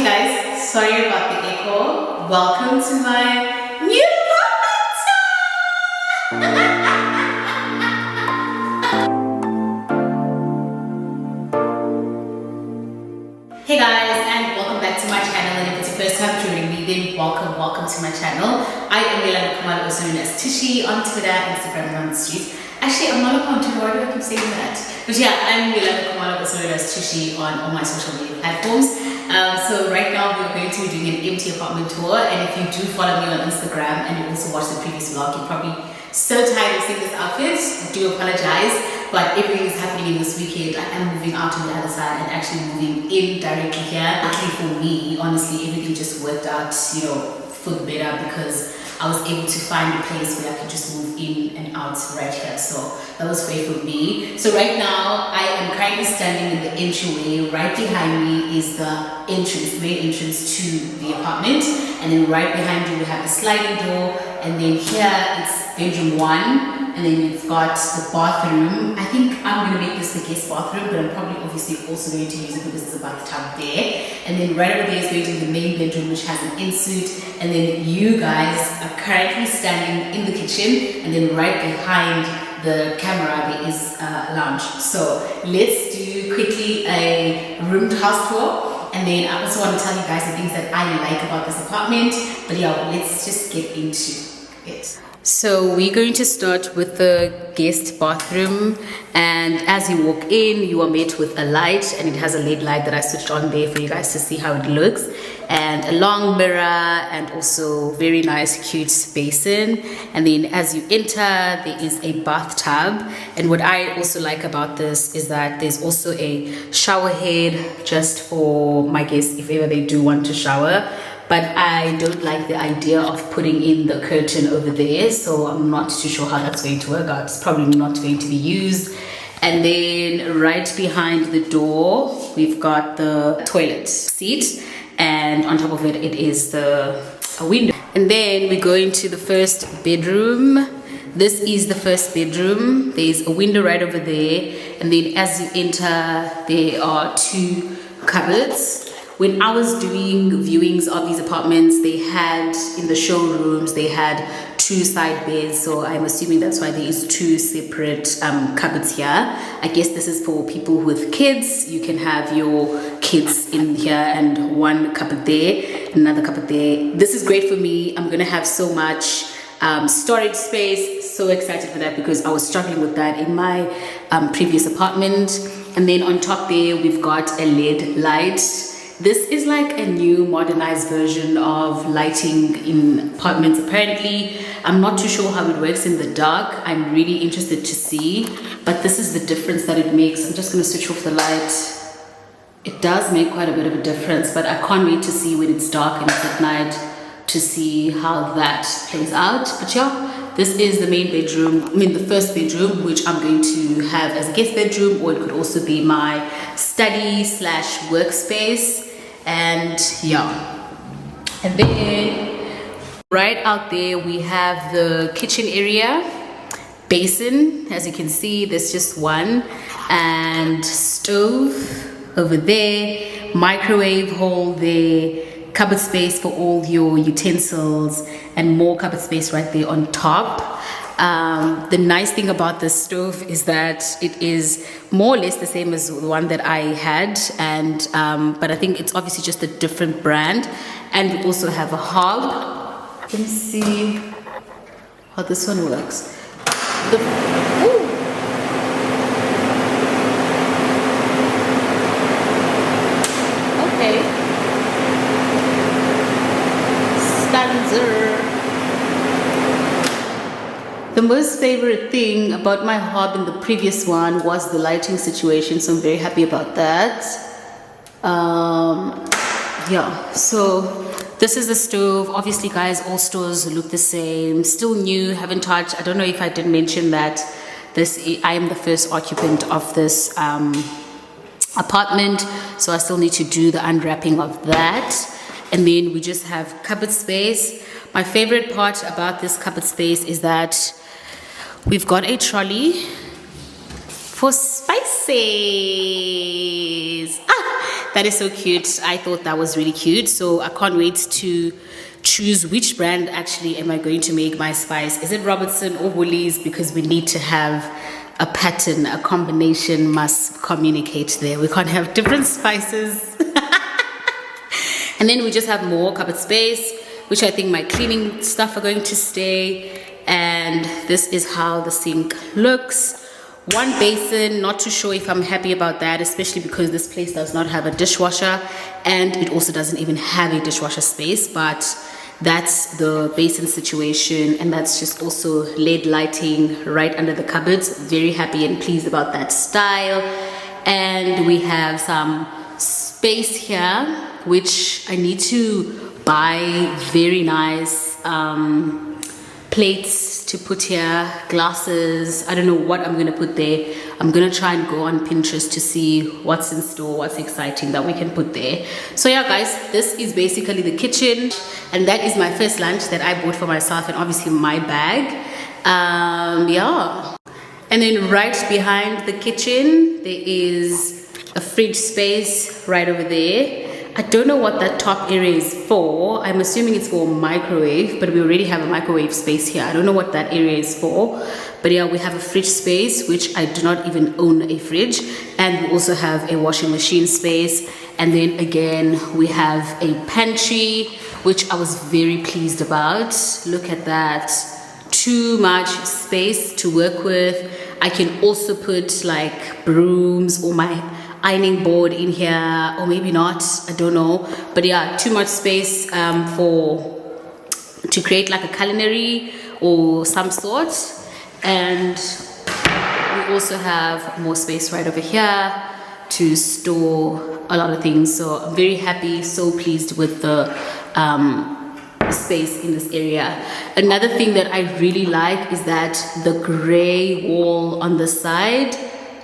guys, sorry about the echo. Welcome to my new apartment. Hey guys, and welcome back to my channel. And if it's your first time joining me, then welcome to my channel. I am Milana Kumalo, also known as Tushy on Twitter, Instagram, and on the streets. Actually, I'm not on Twitter. Why do I keep saying that? But yeah, I'm Milana Kumalo, also known as Tushy on all my social media platforms. So right now we're going to be doing an empty apartment tour, and if you do follow me on Instagram and you also watched the previous vlog, you're probably so tired of seeing this outfit. I do apologize, but everything is happening in this weekend. I am moving out to the other side and actually moving in directly here. Actually for me, honestly, everything just worked out, for the better, because I was able to find a place where I could just move in and out right here. So that was great for me. So right now, I am currently standing in the entryway. Right behind me is the main entrance to the apartment. And then right behind you, we have the sliding door. And then here, it's bedroom 1. And then we've got the bathroom. I think I'm gonna make this the guest bathroom, but I'm probably obviously also going to use it because it's a bathtub there. And then right over there is going to be the main bedroom, which has an ensuite. And then you guys are currently standing in the kitchen, and then right behind the camera there is a lounge. So let's do quickly a room house tour, and then I also want to tell you guys the things that I like about this apartment. But yeah, let's just get into it. So we're going to start with the guest bathroom, and as you walk in, you are met with a light, and it has a LED light that I switched on there for you guys to see how it looks, and a long mirror, and also very nice cute basin. And then as you enter, there is a bathtub, and what I also like about this is that there's also a shower head just for my guests if ever they do want to shower. But I don't like the idea of putting in the curtain over there, so I'm not too sure how that's going to work out. It's probably not going to be used. And then right behind the door, we've got the toilet seat, and on top of it, it is a window. And then we go into the first bedroom. This is the first bedroom. There's a window right over there, and then as you enter, there are 2 cupboards. When I was doing viewings of these apartments, they had, in the showrooms, they had 2 side beds. So I'm assuming that's why there is 2 separate cupboards here. I guess this is for people with kids. You can have your kids in here and 1 cupboard there, another cupboard there. This is great for me. I'm gonna have so much storage space. So excited for that because I was struggling with that in my previous apartment. And then on top there, we've got a LED light. This is like a new modernized version of lighting in apartments apparently. I'm not too sure how it works in the dark. I'm really interested to see, but this is the difference that it makes. I'm just going to switch off the light. It does make quite a bit of a difference, but I can't wait to see when it's dark and it's at night to see how that plays out. But yeah, this is the main bedroom, the first bedroom, which I'm going to have as a guest bedroom, or it could also be my study / workspace. And yeah, and then right out there we have the kitchen area, basin, as you can see there's just 1, and stove over there, microwave hole there, cupboard space for all your utensils, and more cupboard space right there on top. The nice thing about this stove is that it is more or less the same as the one that I had, and but I think it's obviously just a different brand. And we also have a hob. Let me see how this one works. Okay. Stanzer. The most favorite thing about my hob in the previous one was the lighting situation, so I'm very happy about that. Yeah, so this is the stove. Obviously guys, all stores look the same, still new, haven't touched. I don't know if I did mention that I am the first occupant of this apartment, so I still need to do the unwrapping of that. And then we just have cupboard space. My favorite part about this cupboard space is that we've got a trolley for spices. That is so cute. I thought that was really cute. So I can't wait to choose which brand actually am I going to make my spice. Is it Robertson or Woolies? Because we need to have a pattern, a combination must communicate there. We can't have different spices. And then we just have more cupboard space, which I think my cleaning stuff are going to stay. And this is how the sink looks. One basin, not too sure if I'm happy about that, especially because this place does not have a dishwasher and it also doesn't even have a dishwasher space, but that's the basin situation. And that's just also LED lighting right under the cupboards. Very happy and pleased about that style. And we have some space here, which I need to buy very nice plates to put here, glasses. I don't know what I'm gonna put there. I'm gonna try and go on Pinterest to see what's in store, what's exciting that we can put there. So yeah guys, this is basically the kitchen, and that is my first lunch that I bought for myself, and obviously my bag. Yeah, and then right behind the kitchen there is a fridge space right over there. I don't know what that top area is for. I'm assuming it's for a microwave, but we already have a microwave space here. I don't know what that area is for. But yeah, we have a fridge space, which I do not even own a fridge. And we also have a washing machine space. And then again, we have a pantry, which I was very pleased about. Look at that. Too much space to work with. I can also put like brooms or my ironing board in here, or maybe not, I don't know. But yeah, too much space to create like a culinary or some sort. And we also have more space right over here to store a lot of things. So I'm very happy, so pleased with the space in this area. Another thing that I really like is that the gray wall on the side,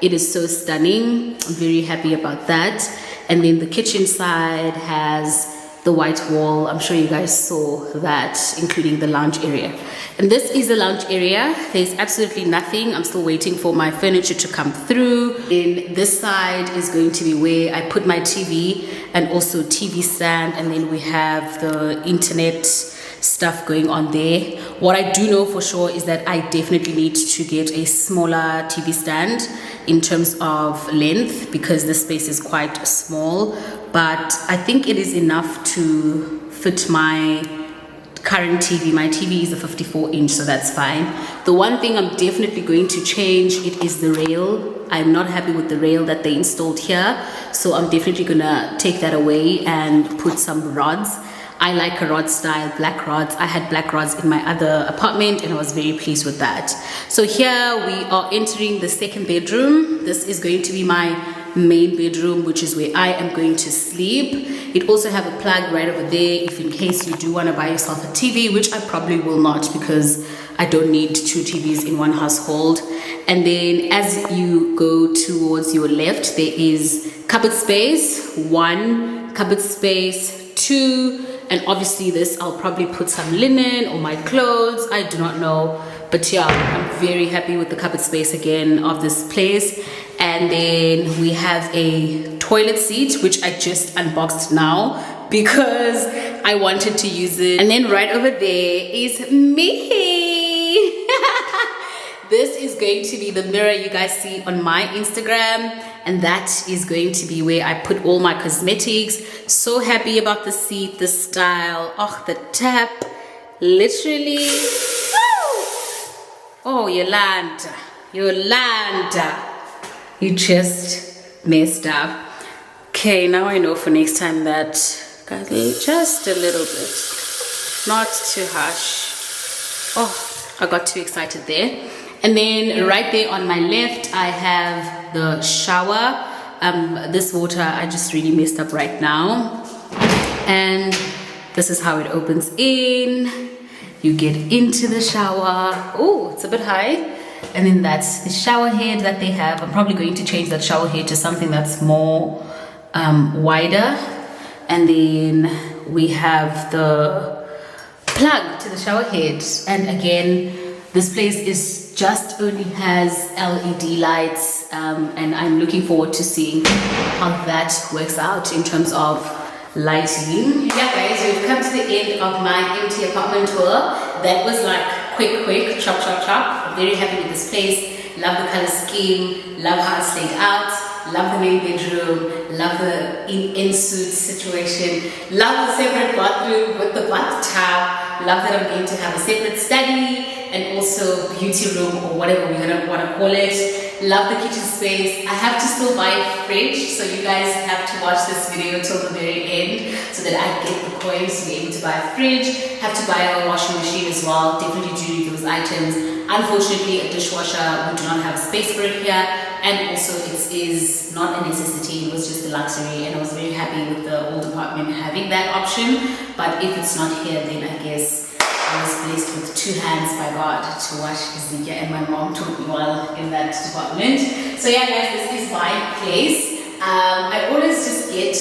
it is so stunning. I'm very happy about that. And then the kitchen side has the white wall. I'm sure you guys saw that, including the lounge area. And this is the lounge area. There's absolutely nothing. I'm still waiting for my furniture to come through. And this side is going to be where I put my TV and also TV stand. And then we have the internet stuff going on there. What I do know for sure is that I definitely need to get a smaller TV stand in terms of length, because the space is quite small, but I think it is enough to fit my current TV. My TV is a 54-inch, so that's fine. The one thing I'm definitely going to change, it is the rail. I'm not happy with the rail that they installed here, so I'm definitely gonna take that away and put some rods. I like a rod style, black rods. I had black rods in my other apartment and I was very pleased with that. So here we are entering the second bedroom. This is going to be my main bedroom, which is where I am going to sleep. It also have a plug right over there if in case you do want to buy yourself a TV, which I probably will not because I don't need two TVs in one household. And then as you go towards your left, there is cupboard space, 1, cupboard space 2, and obviously this I'll probably put some linen or my clothes, I do not know. But yeah, I'm very happy with the cupboard space again of this place. And then we have a toilet seat, which I just unboxed now because I wanted to use it. And then right over there is me. This is going to be the mirror you guys see on my Instagram, and that is going to be where I put all my cosmetics. So happy about the seat, the style, oh, the tap, literally. Oh, Yolanda, you just messed up. Okay, now I know for next time that, guys, just a little bit, not too harsh. Oh, I got too excited there. And then right there on my left, I have the shower. This water, I just really messed up right now. And this is how it opens in. You get into the shower. Oh, it's a bit high. And then that's the shower head that they have. I'm probably going to change that shower head to something that's more wider. And then we have the plug to the shower head. And again, this place is just only has LED lights, and I'm looking forward to seeing how that works out in terms of lighting. Yeah guys, we've come to the end of my empty apartment tour. That was like quick, chop. I'm very happy with this place. Love the color scheme, love how it's laid out, love the main bedroom, love the in-suite situation, love the separate bathroom with the bathtub, love that I'm going to have a separate study and also beauty room or whatever we're gonna want to call it. Love the kitchen space. I have to still buy a fridge, so you guys have to watch this video till the very end so that I get the coins to be able to buy a fridge. Have to buy a washing machine as well. Definitely do need those items. Unfortunately, a dishwasher, we do not have space for it here, and also it is not a necessity. It was just a luxury, and I was very happy with the old apartment having that option. But if it's not here, then I guess I was blessed with two hands by God to watch Ezekiel, and my mom taught me well in that department. So yeah guys, this is my place. I always just get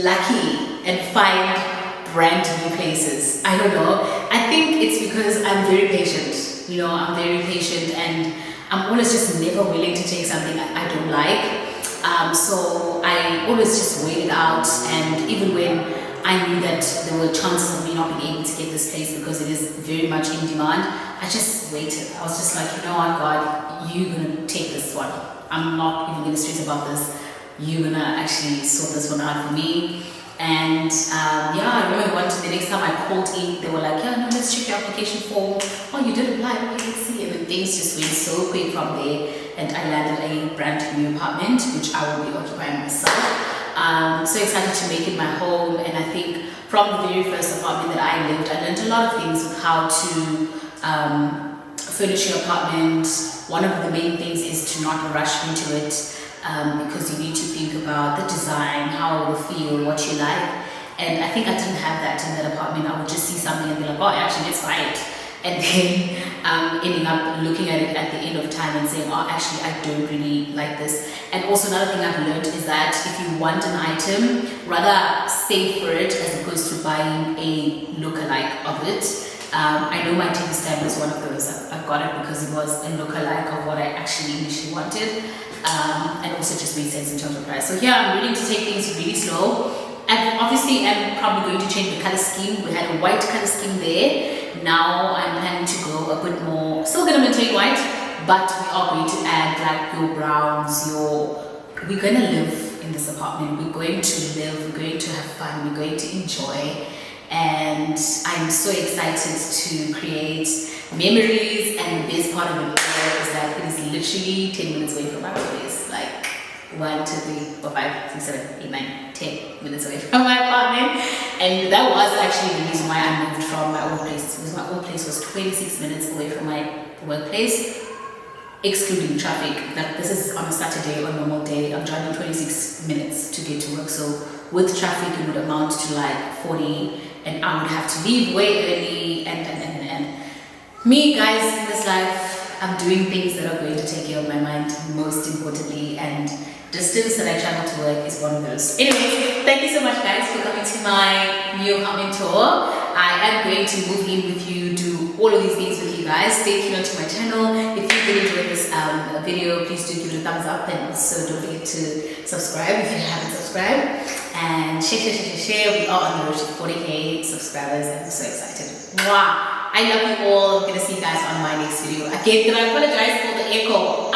lucky and find brand new places. I don't know. I think it's because I'm very patient. You know, I'm very patient and I'm always just never willing to take something I don't like. So I always just wait it out, and even when I knew that there were chances of me not being able to get this place because it is very much in demand, I just waited. I was just like, you know what, God, you're gonna take this one. I'm not even gonna stress about this. You're gonna actually sort this one out for me. And yeah, I remember the next time I called in, they were like, yeah, no, let's check your application form. Oh, you did apply, okay, let's see. And then things just went so quick from there, and I landed a brand new apartment, which I will be occupying myself. So excited to make it my home, and I think from the very first apartment that I lived, I learned a lot of things with how to furnish your apartment. One of the main things is to not rush into it, because you need to think about the design, how it will feel, what you like. And I think I didn't have that in that apartment. I would just see something and be like, oh, actually, let's buy it. And then ending up looking at it at the end of time and saying, oh, actually, I don't really like this. And also another thing I've learned is that if you want an item, rather save for it as opposed to buying a lookalike of it. I know my TV stand was one of those. I got it because it was a lookalike of what I actually initially wanted. And also just made sense in terms of price. So here I'm willing to take things really slow. And obviously I'm probably going to change the color scheme. We had a white color scheme there. Now I'm planning to go a bit more, still gonna maintain white, but we are going to add like your browns, we're gonna live in this apartment. We're going to live, we're going to have fun, we're going to enjoy. And I'm so excited to create memories, and the best part of it is that it is literally 10 minutes away from my place. Like 1, 2, 3, 4, 5, 6, 7, 8, 9, 10 minutes away from my apartment. And that was actually the reason why I moved from my old place, because my old place was 26 minutes away from my workplace, excluding traffic. Like this is on a Saturday or a normal day, I'm driving 26 minutes to get to work. So with traffic, it would amount to like 40, and I would have to leave way early. And me, guys, in this life, I'm doing things that are going to take care of my mind, most importantly, and distance that I travel to work is one of those. Anyways, thank you so much guys for coming to my new apartment tour. I am going to move in with you, do all of these things with you guys. Stay tuned to my channel. If you did enjoy this video, please do give it a thumbs up, and also don't forget to subscribe if you haven't subscribed. And share. We are on the road to 40k subscribers, and I'm so excited. Wow! I love you all. I'm gonna see you guys on my next video. Again, I apologize for the echo.